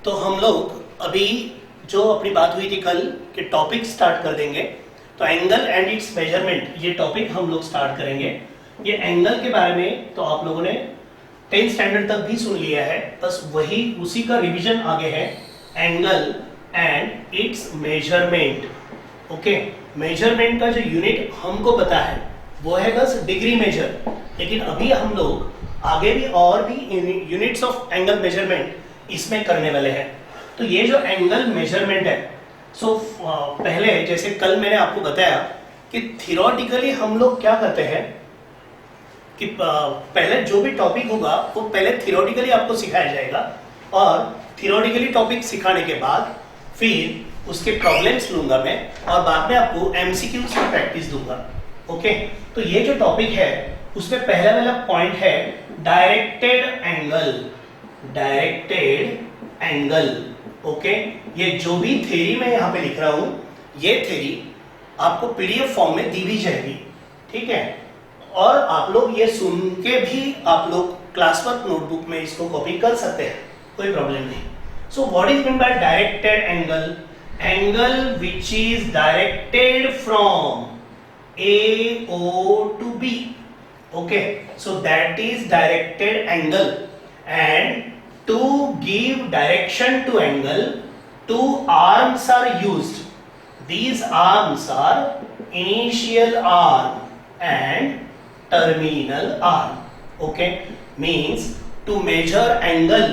तो हम लोग अभी जो अपनी बात हुई थी कल कि टॉपिक स्टार्ट कर देंगे। तो एंगल एंड इट्स मेजरमेंट ये टॉपिक हम लोग स्टार्ट करेंगे। ये एंगल के बारे में तो आप लोगों ने 10th स्टैंडर्ड तक भी सुन लिया है, बस वही उसी का रिवीजन आगे है। Angle and it's measurement. Okay, measurement का जो यूनिट हमको पता है वो है बस डिग्री मेजर, लेकिन अभी हम लोग आगे भी और भी यूनिट्स ऑफ एंगल मेजरमेंट इसमें करने वाले हैं। तो ये जो एंगल मेजरमेंट है, पहले जैसे कल मैंने आपको बताया कि थियोरेटिकली हम लोग क्या करते हैं कि पहले जो भी टॉपिक होगा वो पहले थियोरेटिकली आपको सिखाया जाएगा, और थियोरेटिकली टॉपिक सिखाने के बाद फिर उसके प्रॉब्लम्स लूंगा मैं, और बाद में आपको एमसीक्यूज की प्रैक्टिस दूंगा। ओके, तो ये जो टॉपिक है उसमें पहला वाला पॉइंट है directed angle. Directed angle, okay, ये जो भी थ्योरी मैं यहाँ पे लिख रहा हूं, ये थ्योरी आपको पीडीएफ फॉर्म में दी भी जाएगी, ठीक है। और आप लोग ये सुन के भी आप लोग क्लास वर्क नोटबुक में इसको कॉपी कर सकते हैं, कोई प्रॉब्लम नहीं। So what is mean bye directed angle? Angle which is directed from A O to B. Okay, so that is directed angle, and to give direction to angle, two arms are used. These arms are initial arm and terminal arm. Okay, means to measure angle,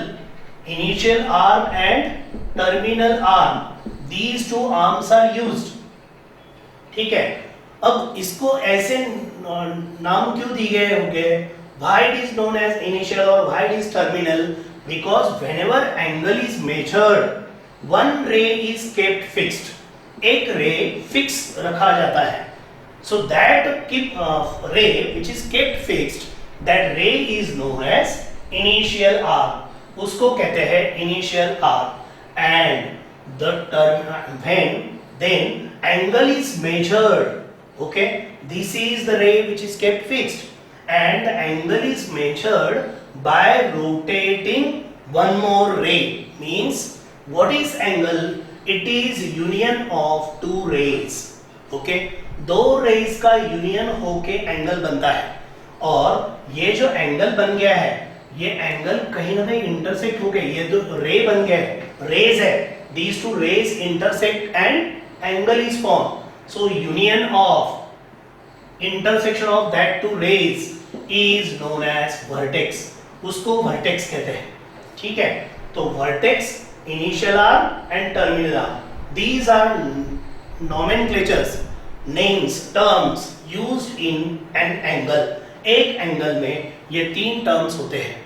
initial arm and terminal arm, these two arms are used. ठीक है, अब इसको ऐसे नाम क्यों दिए गए होंगे? Why it is known as initial or why it is terminal? Because whenever angle is measured, one ray is kept fixed. एक ray fix रखा जाता है. So that ray which is kept fixed, that ray is known as initial arm. उसको कहते हैं initial arm. And the then angle is measured. Okay, this is the ray which is kept fixed, and the angle is measured by rotating one more ray. Means what is angle? It is union of two rays. Okay, दो rays का union होके angle बनता है, और ये जो angle बन गया है, ये angle कहीं ना कहीं intersect हो गए, ये जो ray बन गया है, rays है, these two rays intersect and angle is formed. So union of intersection of that two rays is known as vertex. उसको vertex कहते हैं, ठीक है। तो vertex, initial arm and terminal arm, these are nomenclatures, names, terms used in an angle. एक angle में ये तीन terms होते हैं.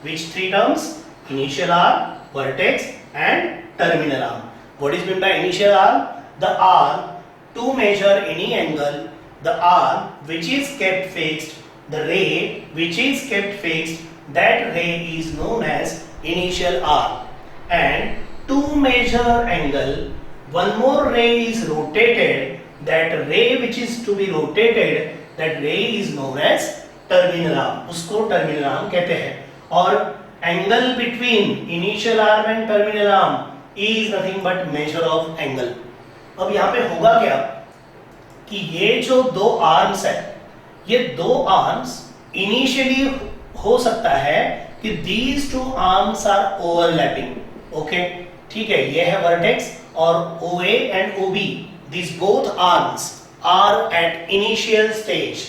Which three terms? Initial arm, vertex and terminal arm. What is meant by initial arm? The arm to measure any angle, the arm which is kept fixed, the ray which is kept fixed, that ray is known as initial arm. And to measure angle, one more ray is rotated, that ray which is to be rotated, that ray is known as terminal arm. उसको terminal arm कहते हैं। और angle between initial arm and terminal arm is nothing but measure of angle. अब यहाँ पे होगा क्या कि ये जो दो आर्म्स है, ये दो आर्म्स इनिशियली हो सकता है कि these two arms are overlapping. Okay, ठीक है, ये है वर्टेक्स, और OA and OB, these both arms are at initial stage,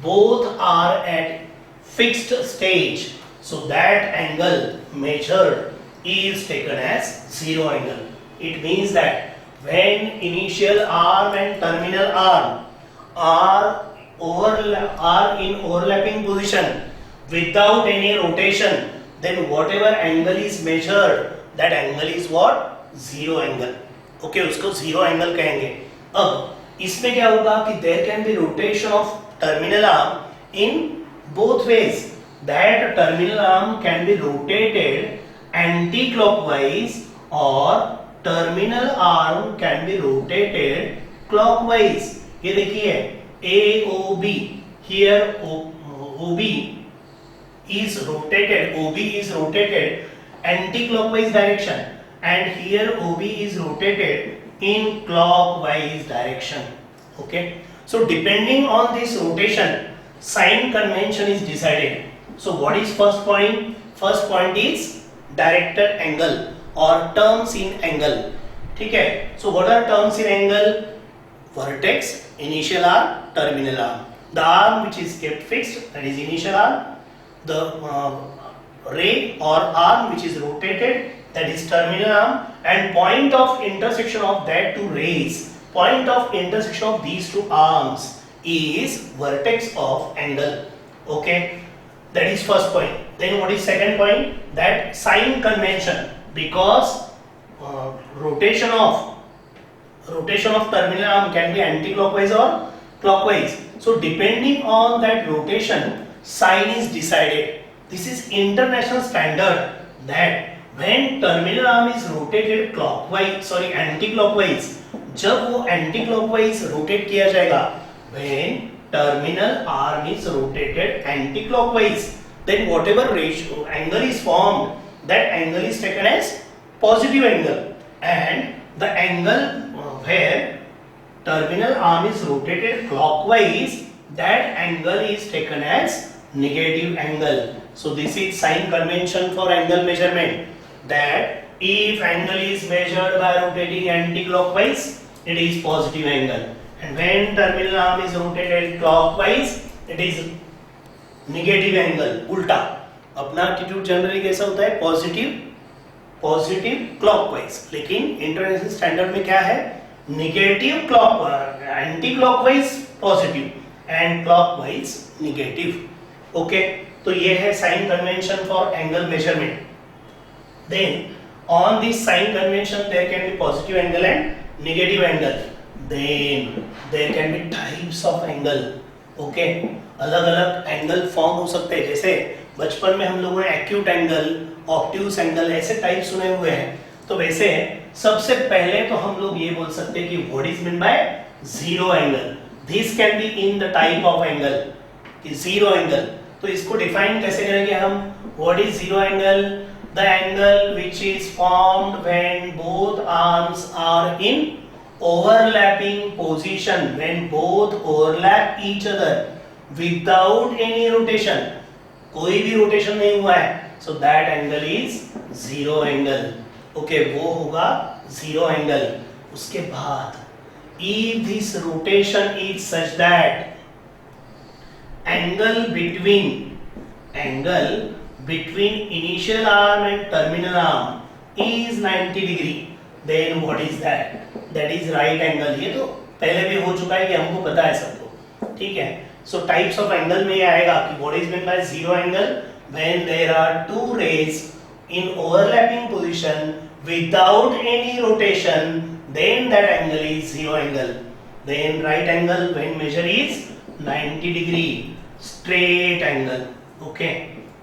both are at fixed stage, so that angle measured is taken as zero angle. It means that when initial arm and terminal arm are in overlapping position without any rotation, then whatever angle is measured, that angle is what? Zero angle. Okay, उसको zero angle कहेंगे। अब इसमें क्या होगा कि there can be rotation of terminal arm in both ways. That terminal arm can be rotated anti-clockwise, or terminal arm can be rotated clockwise. ये देखिए AOB, here OB is rotated, OB is rotated anti-clockwise direction, and here OB is rotated in clockwise direction. Okay, so depending on this rotation, sign convention is decided. So what is first point? First point is directed angle or terms in angle. ठीक है, so what are terms in angle? Vertex, initial arm, terminal arm. The arm which is kept fixed, that is initial arm. The ray or arm which is rotated, that is terminal arm, and point of intersection of that two rays, point of intersection of these two arms is vertex of angle. Okay, that is first point. Then what is second point? That sign convention, because rotation of terminal arm can be anti-clockwise or clockwise. So depending on that rotation, sign is decided. This is international standard that when terminal arm is rotated anti-clockwise, जब वो anti-clockwise rotate किया जाएगा, when terminal arm is rotated anti-clockwise, then whatever ratio angle is formed, that angle is taken as positive angle, and the angle where terminal arm is rotated clockwise, that angle is taken as negative angle. So this is sign convention for angle measurement, that if angle is measured by rotating anti-clockwise, it is positive angle, and when terminal arm is rotated clockwise, it is negative angle. उल्टा अपना attitude generally कैसा होता है? Positive clockwise, लेकिन international standard में क्या है? Negative anti clockwise positive and clockwise negative. Okay, तो ये है sign convention for angle measurement. Then on this sign convention there can be positive angle and negative angle. Then there can be types of angle. Okay, अलग अलग angle form हो सकते हैं. जैसे बचपन में हम लोगों ने एक्यूट एंगल, ऑब्ट्यूस एंगल ऐसे टाइप सुने हुए हैं. तो वैसे सबसे पहले तो हम लोग ये बोल सकते हैं कि what is mean by zero angle. This can be in the type of angle कि जीरो एंगल. तो इसको डिफाइन कैसे करेंगे हम? What is zero angle? The angle which is formed when both arms are in overlapping position, when both overlap each other without any rotation, कोई भी rotation नहीं हुआ है, so that angle is zero angle. Okay, वो होगा zero angle. उसके बाद if this rotation is such that angle between initial arm and terminal arm is 90 degree, then what is that? That is right angle. ये तो पहले भी हो चुका है कि हमको पता है सबको. ठीक है, so types of angle में ये आएगा कि what is meant by zero angle? When there are two rays in overlapping position without any rotation, then that angle is zero angle. Then right angle when measure is 90 degree. Straight angle. Okay,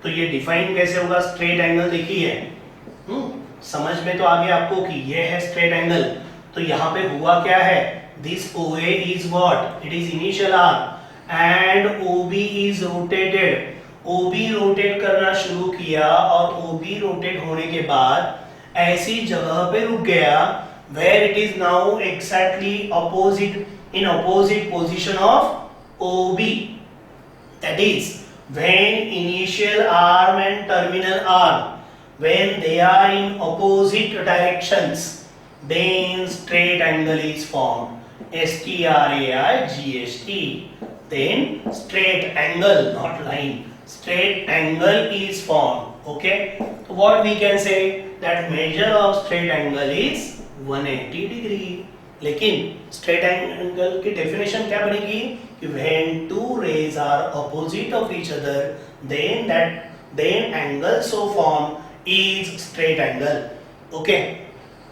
तो ये define कैसे होगा? Straight angle देखिए, समझ में तो आ गया आपको कि ये है स्ट्रेट एंगल. तो यहाँ पे हुआ क्या है? This OA is what? It is initial arm and OB is rotated. OB rotate करना शुरू किया और OB रोटेट होने के बाद ऐसी जगह पे रुक गया where it is now exactly opposite position of OB. That is when initial arm and terminal arm, when they are in opposite directions, then straight angle is formed. STRAIGST. Then straight angle, not line, straight angle is formed. Okay, so what we can say? That measure of straight angle is 180 degree. लेकिन straight angle की definition क्या बनेगी? कि when two rays are opposite of each other, then angle so formed is straight angle. Okay,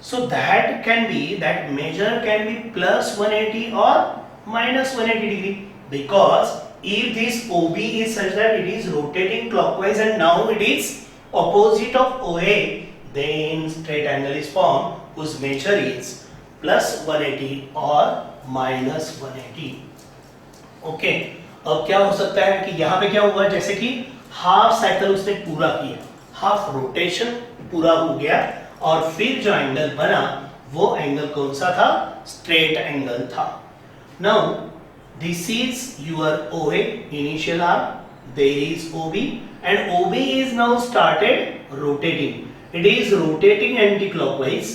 so that measure can be plus 180 or minus 180 degree, because if this OB is such that it is rotating clockwise and now it is opposite of OA, then straight angle is formed whose measure is plus 180 or minus 180. Okay, अब क्या हो सकता है कि यहाँ पे क्या हुआ? जैसे कि हाफ साइकिल उसने पूरा किया, हाफ रोटेशन पूरा हो गया और फिर जो एंगल बना वो एंगल कौन सा था? स्ट्रेट एंगल था. Now this is your OA, initial arc. There is OB and OB is now started rotating. It is rotating anti-clockwise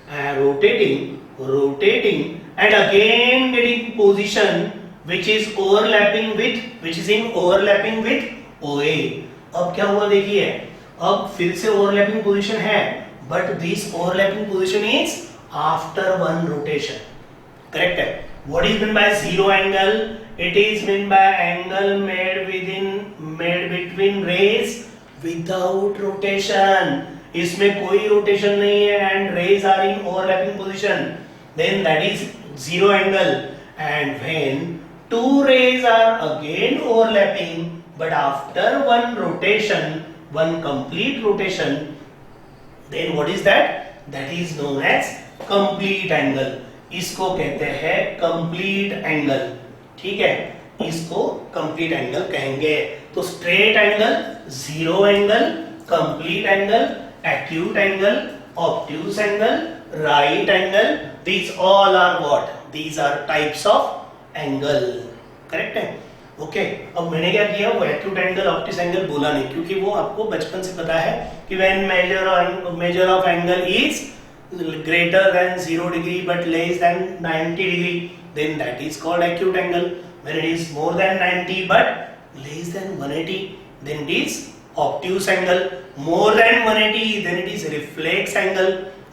and rotating and again getting position which is in overlapping with OA. अब क्या हुआ देखिए, अब फिर से overlapping position है, but this overlapping position is after one rotation. Correct है. What is meant by zero angle? It is meant by angle made between rays without rotation. इसमें कोई rotation नहीं है and rays are in overlapping position. Then that is zero angle. And when two rays are again overlapping, but after one rotation, one complete rotation, then what is that? That is known as complete angle. इसको कहते हैं complete angle. ठीक है, इसको complete angle कहेंगे. तो straight angle, zero angle, complete angle, acute angle, obtuse angle, right angle, these all are what? These are types of angle. Correct है. Okay. अब मैंने क्या किया, वो एक्यूट एंगल, ऑब्ट्यूज एंगल बोला नहीं, क्योंकि वो आपको बचपन से पता है कि when measure of angle is greater than 0 degree but less than 90 degree, then that is called acute angle. When it is more than 90 but less than 180, then it is obtuse angle. More than 180, then it is reflex angle.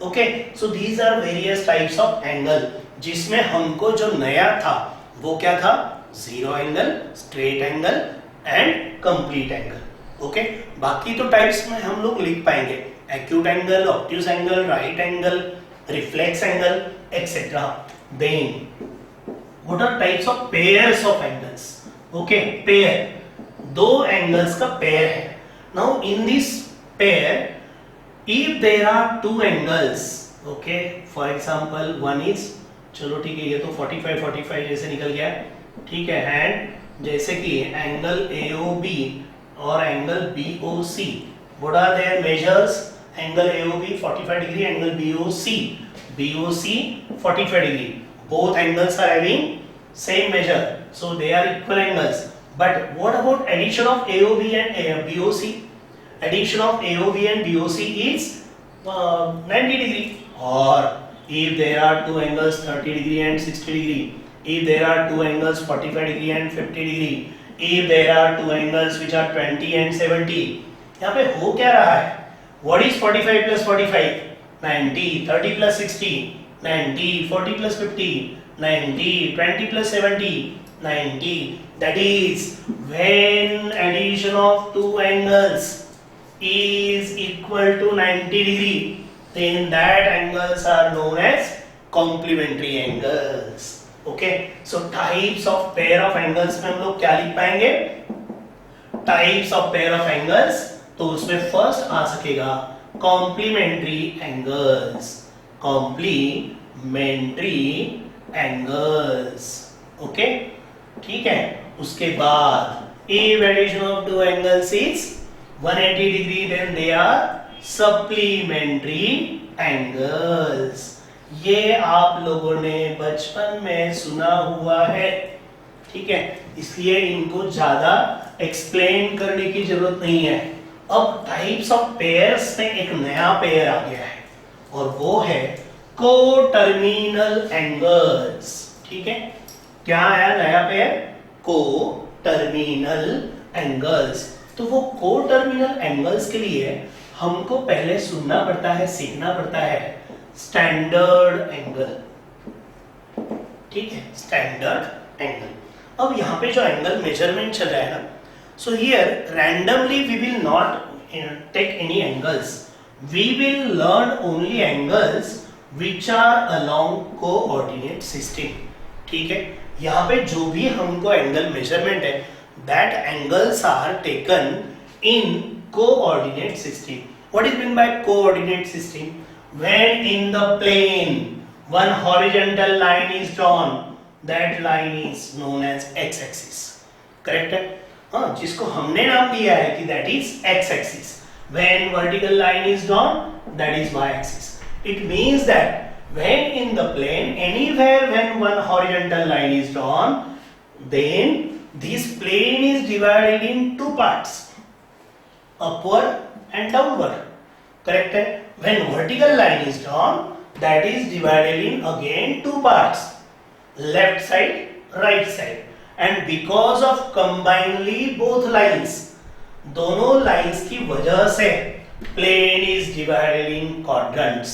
Okay, so these are various types of angle. जिसमें हमको जो नया था वो क्या था? Zero angle, straight angle and complete angle. Okay, बाकी तो टाइप्स में हम लोग लिख पाएंगे. Acute angle, obtuse angle, right angle, reflex angle, etc. Then, what are types of pairs of angles? Okay, pair. दो angles का pair है. Now, in this pair, if there are two angles, okay, for example, one is, चलो ठीक है, ये तो 45 जैसे निकल गया, ठीक है, and जैसे कि angle AOB और angle BOC, what are their measures? Angle AOB 45 degree, angle BOC 45 degree. Both angles are having same measure, so they are equal angles. But what about addition of AOB and BOC? Addition of AOB and BOC is 90 degree. Or if there are two angles 30 degree and 60 degree, if there are two angles 45 degree and 50 degree, if there are two angles which are 20 and 70, यहाँ पे हो क्या रहा है? What is 45 plus 45? 90. 30 plus 60? 90. 40 plus 50? 90. 20 plus 70? 90. That is, when addition of two angles is equal to 90 degree, then that angles are known as complementary angles. Okay? So types of pair of angles में हम लोग क्या लिख पाएंगे? Types of pair of angles, तो उसमें first आ सकेगा complementary angles. Complementary angles. Okay, ठीक है. उसके बाद if addition of two angles is 180 degree, then they are supplementary angles. ये आप लोगों ने बचपन में सुना हुआ है, ठीक है, इसलिए इनको ज्यादा एक्सप्लेन करने की जरूरत नहीं है. अब टाइप्स ऑफ पेयर्स में एक नया पेयर आ गया है और वो है को-टर्मिनल एंगल्स. ठीक है, क्या आया नया पेयर? को-टर्मिनल एंगल्स. तो वो को-टर्मिनल एंगल्स के लिए हमको पहले सुनना पड़ता है, सीखना पड़ता है स्टैंडर्ड एंगल. ठीक है, स्टैंडर्ड एंगल. अब यहाँ पे जो एंगल मेजरमेंट चल रहा है ना, so here randomly we will not take any angles. We will learn only angles which are along coordinate system. ठीक है, यहाँ पे जो भी हमको एंगल मेजरमेंट है, that angles are taken in coordinate system. What is meant by coordinate system? When in the plane one horizontal line is drawn, that line is known as x-axis. Correct है? हाँ, जिसको हमने नाम दिया है कि that is x-axis. When vertical line is drawn, that is y-axis. It means that when in the plane, anywhere when one horizontal line is drawn, then this plane is divided in two parts, upward and downward. Correct? When vertical line is drawn, that is divided in again two parts, left side, right side. And because of combinedly both lines, दोनों lines की वजह से plane is divided in quadrants,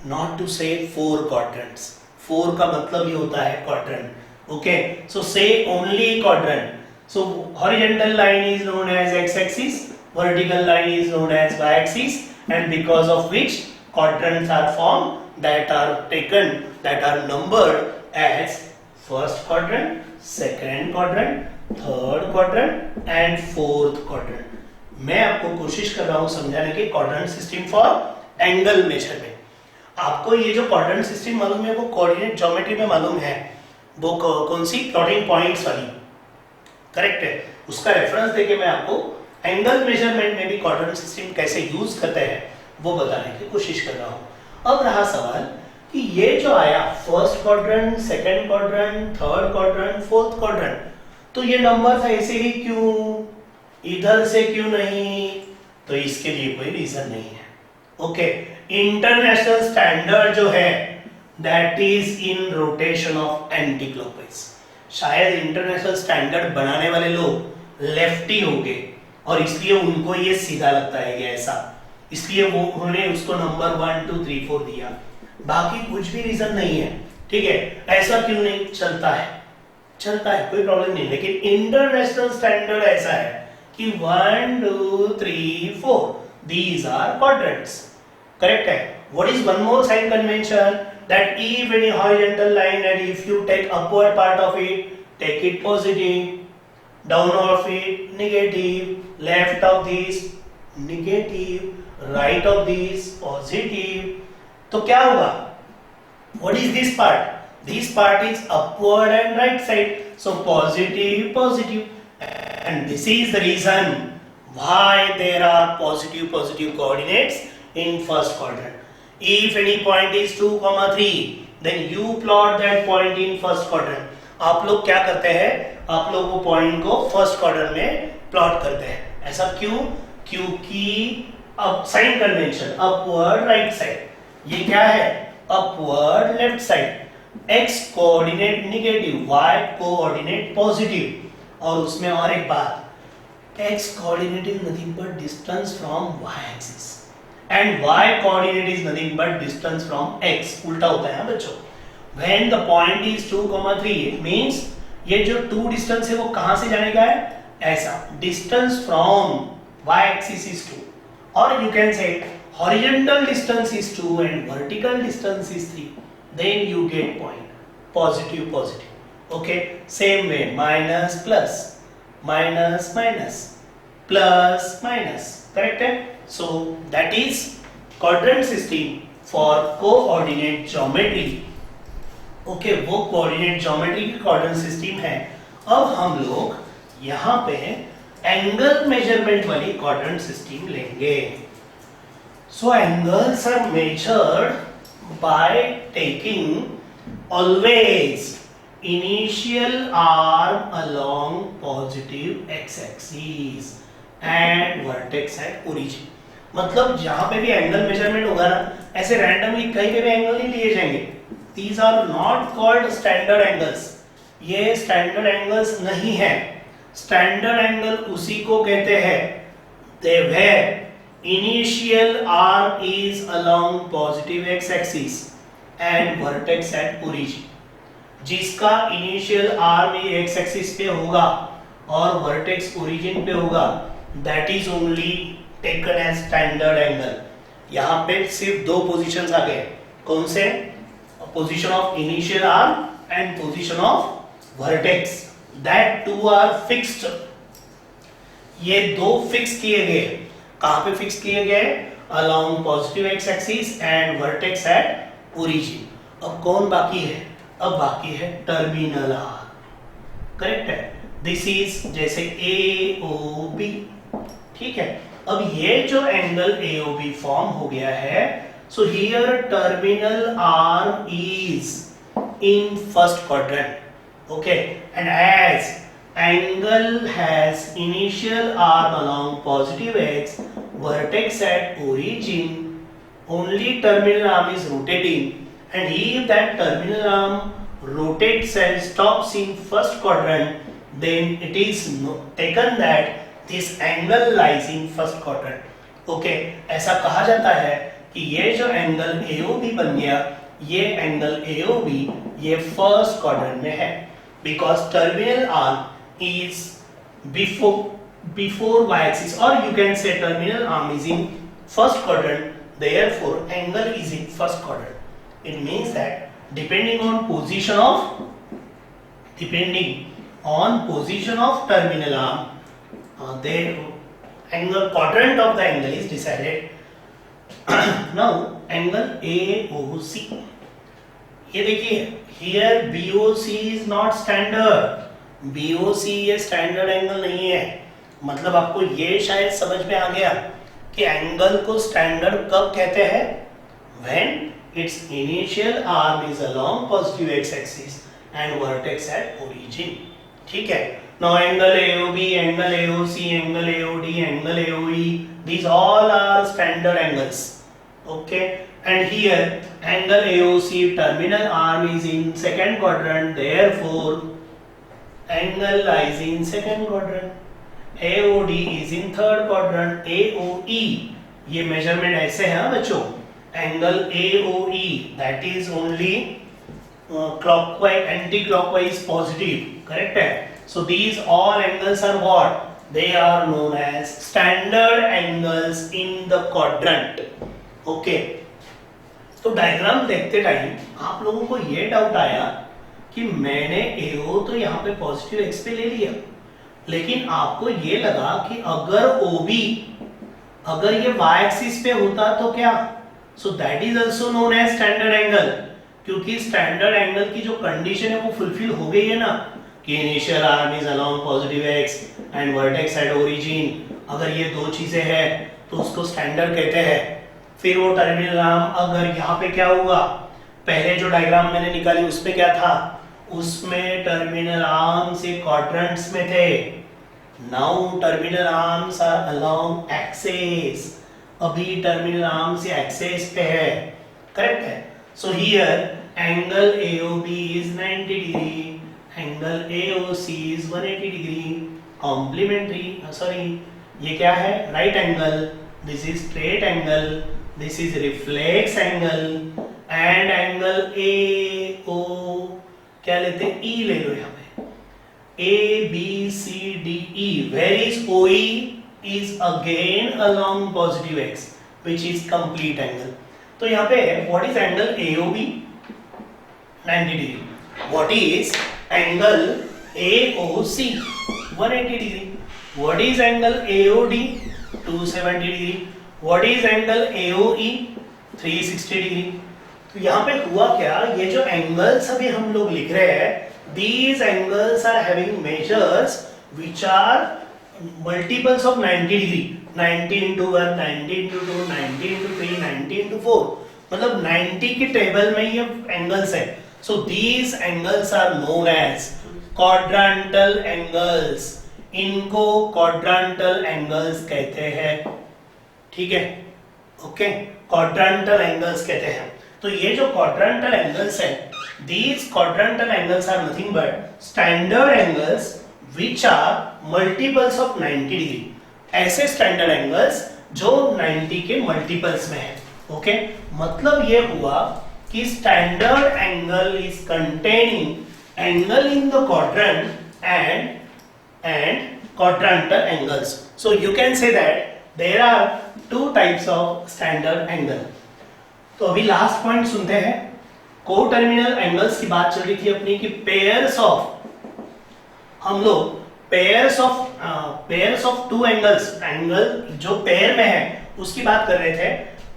not to say 4 quadrants. 4 का मतलब ही होता है quadrant. Okay, so say only quadrant. So horizontal line is known as x axis, vertical line is known as y axis, and because of which quadrants are formed, that are numbered as first quadrant, second quadrant, third quadrant and fourth quadrant. मैं आपको कोशिश कर रहा हूं समझाने की quadrant system for angle measurement. आपको ये जो क्वाड्रेंट सिस्टम मालूम है वो कोऑर्डिनेट ज्योमेट्री में मालूम है, वो कौन सी, प्लॉटिंग पॉइंट्स वाली. करेक्ट है. उसका रेफरेंस देके मैं आपको एंगल मेजरमेंट में भी क्वाड्रेंट सिस्टम कैसे यूज करते हैं वो बताने की कोशिश कर रहा हूं. अब रहा सवाल कि ये जो आया first quadrant, second quadrant, third quadrant, fourth quadrant, तो ये नंबर ऐसे ही क्यों, इधर से क्यों नहीं? तो इसके लिए कोई रीजन नहीं है. ओके, इंटरनेशनल स्टैंडर्ड जो है that is in rotation of anti clockwise. शायद इंटरनेशनल स्टैंडर्ड बनाने वाले लोग लेफ्टी होंगे और इसलिए उनको ये सीधा लगता है ये ऐसा, इसलिए वो उन्होंने उसको नंबर 1 2 3 4 दिया. बाकी कुछ भी रीजन नहीं है. ठीक है, ऐसा क्यों नहीं चलता है? चलता है, कोई प्रॉब्लम नहीं. लेकिन इंटरनेशनल स्टैंडर्ड ऐसा है कि 1 2 3 4 these are quadrants. करेक्ट है. What is one more sign convention? That if any horizontal line and if you take upward part of it, take it positive, down of it negative, left of this negative, right of this positive. तो क्या होगा? What is this part? This part is upward and right side, so positive positive, and this is the reason why there are positive coordinates in first quadrant. If any point is 2, 3, then you plot that point in first quadrant. आप लोग क्या करते हैं? आप लोग वो point को first quadrant में प्लॉट करते हैं. ऐसा क्यों? क्योंकि अब sign convention upward right side, ये क्या है? Upward left side. x coordinate negative, y coordinate positive. और उसमें और एक बात, x coordinate is nothing but distance from y axis and y coordinate is nothing but distance from x. उल्टा होता है बच्चों. When the point is 2, 3, it means ये जो 2 डिस्टेंस है वो कहां से जाने का है? ऐसा, distance from y axis is 2, और you can say horizontal distance is 2 and vertical distance is 3. Then you get point positive. Okay, same way minus plus, minus minus, plus minus. Correct है? So that is quadrant system for coordinate geometry. Okay, वो coordinate geometry की coordinate system है. अब हम लोग यहां पे angle measurement वाली कोऑर्डिनेट सिस्टम लेंगे. So angles are measured by taking always initial arm along positive x axis and vertex at origin. मतलब जहां पे भी एंगल मेजरमेंट होगा ना, ऐसे रैंडमली कहीं पे भी एंगल नहीं लिए जाएंगे. These are not called standard angles. ये standard angles नहीं है. Standard angle उसी को कहते हैं where initial arm is along positive x-axis and vertex at origin. जिसका initial arm x-axis पे होगा और vertex origin पे होगा, that is only taken as standard angle. यहाँ पे सिर्फ 2 positions आ गए. कौन से? Position of initial arm and position of vertex. That two are fixed. ये 2 फिक्स किए गए. कहां पे फिक्स किए गए? Along positive x-axis and vertex at origin. अब कौन बाकी है? अब बाकी है टर्मिनल आर्म. करेक्ट है. This is जैसे AOB. ठीक है. अब ये जो एंगल AOB फॉर्म हो गया है, So here terminal arm is in first quadrant. Okay, and as angle has initial arm along positive x, vertex at origin, only terminal arm is rotating, and if that terminal arm rotates and stops in first quadrant, then it is taken that this angle lies in first quadrant. Okay, ऐसा कहा जाता है कि ये जो angle AOB बन गया, ये एंगल AOB ये फर्स्ट क्वाड्रेंट में है, because terminal arm is before y axis, or you can say terminal arm is in first quadrant, therefore angle is in first quadrant. It means that depending on position of terminal arm, the angle quadrant of the angle is decided. Now angle AOC, ये देखिए here BOC is not standard. BOC ये standard angle नहीं है, मतलब आपको ये शायद समझ में आ गया कि एंगल को स्टैंडर्ड कब कहते हैं, when its initial arm is along positive x axis and vertex at origin. ठीक है. Now angle AOB, angle AOC, angle AOD, angle AOE, these all are standard angles. Okay, and here angle AOC terminal arm is in second quadrant, therefore angle lies in second quadrant. AOD is in third quadrant. AOE ये measurement ऐसे है ना बच्चों, angle AOE that is only clockwise, anti-clockwise positive, correct है. So these all angles are what? They are known as standard angles in the quadrant. Okay, तो diagram देखते time आप लोगों को ये डाउट आया कि मैंने AO तो यहाँ पे पॉजिटिव एक्स पे ले लिया, लेकिन आपको ये लगा कि अगर OB अगर ये y एक्सिस पे होता तो क्या, so that is also known as standard angle, क्योंकि स्टैंडर्ड एंगल की जो कंडीशन है वो फुलफिल हो गई है ना, कि initial arm is along positive x and vertex at origin. अगर ये दो चीजें हैं तो उसको स्टैंडर्ड कहते हैं. फिर वो टर्मिनल आर्म अगर यहाँ पे क्या हुआ, पहले जो डायग्राम मैंने निकाली उसमें क्या था, उसमें टर्मिनल आर्म से क्वाड्रेंट्स में थे. Now terminal arms are along axis, अभी टर्मिनल आर्म से एक्सिस पे है, करेक्ट है. So here angle AOB is 90 degree, angle AOC is 180 degree. Complementary, sorry ये क्या है, right angle, this is straight angle, this is reflex angle, and angle AO क्या लेते हैं, E ले लो यहाँ पे, ABCDE, where is OE is again along positive x, which is complete angle. तो यहाँ पे what is angle AOB 90 degree, what is angle AOC 180 degree, what is angle AOD 270 degree, What is angle AOE 360 degree. तो यहाँ पे हुआ क्या, ये जो एंगल्स अभी हम लोग लिख रहे हैं, these angles are having measures which are multiples of 90 degree, 90 into 1, 90 into 2, 90 into 3, 90 into 4, मतलब 90 के टेबल में ये एंगल्स है. So these angles are known as quadrantal angles, इनको quadrantal angles कहते हैं. ठीक है, ओके, क्वाड्रेंटल एंगल्स कहते हैं. तो ये जो क्वाड्रेंटल एंगल्स हैं, these quadrantal angles are nothing but standard angles which are multiples of 90 degree. ऐसे स्टैंडर्ड एंगल्स जो 90 के मल्टीपल्स में है. ओके, मतलब ये हुआ कि standard angle is containing angle in the quadrant and quadrantal angles. So you can say that there are two types of standard angle. तो अभी लास्ट पॉइंट सुनते हैं. कोटर्मिनल एंगल्स की बात चल रही थी अपनी कि पेयर्स ऑफ, हम लोग pairs of two angles, angle जो पेयर में है उसकी बात कर रहे थे.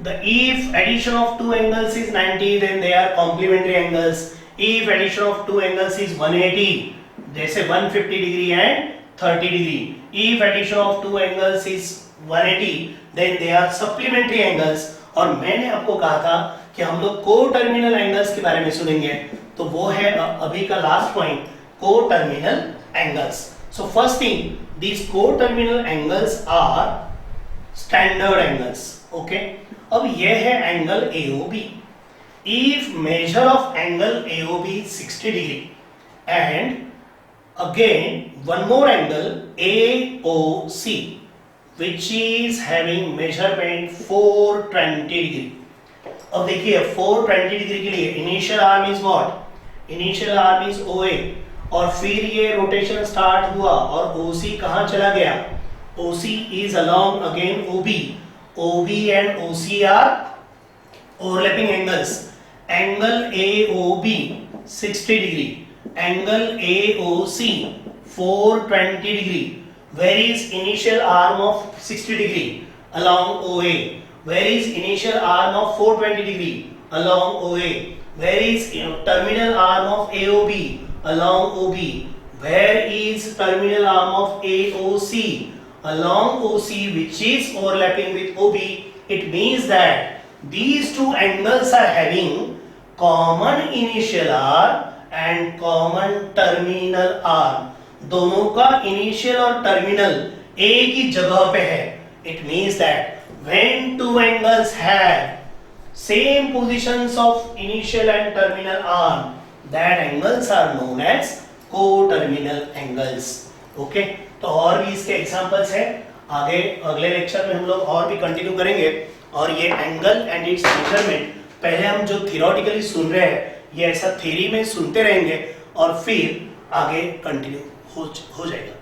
The if addition of two angles is 90, then they are complementary angles. If addition of two angles is 180, जैसे 150 degree and 30 degree. If addition of two angles is 180, then they are supplementary angles. और मैंने आपको कहा था कि हम लोग को टर्मिनल एंगल्स के बारे में सुनेंगे, तो वो है अभी का लास्ट पॉइंट, को terminal angles. So first thing, these co-terminal angles are standard angles. Okay, अब ये है angle AOB. If measure of angle AOB is 60 degree and again one more angle AOC which is having measurement 420 degree. अब देखिए 420 degree के लिए initial arm is what, initial arm is OA, और फिर ये रोटेशन स्टार्ट हुआ और OC कहां चला गया, OC is along again OB. OB and OC are overlapping angles. Angle AOB 60 degree, angle AOC 420 degree. Where is initial arm of 60 degree? Along OA. Where is initial arm of 420 degree? Along OA. Where is terminal arm of AOB? Along OB. Where is terminal arm of AOC? Along OC, which is overlapping with OB. It means that these two angles are having common initial arm and common terminal arm. दोनों का initial और terminal एक ही जगह पे है. It means that when two angles have same positions of initial and terminal arm, that angles are known as co-terminal angles. Okay, तो और भी इसके एग्जांपल्स हैं, आगे अगले लेक्चर में हम लोग और भी कंटिन्यू करेंगे. और ये एंगल एंड इट्स मेजरमेंट पहले हम जो थियोरेटिकली सुन रहे हैं ये ऐसा थ्योरी में सुनते रहेंगे और फिर आगे कंटिन्यू हो जाएगा.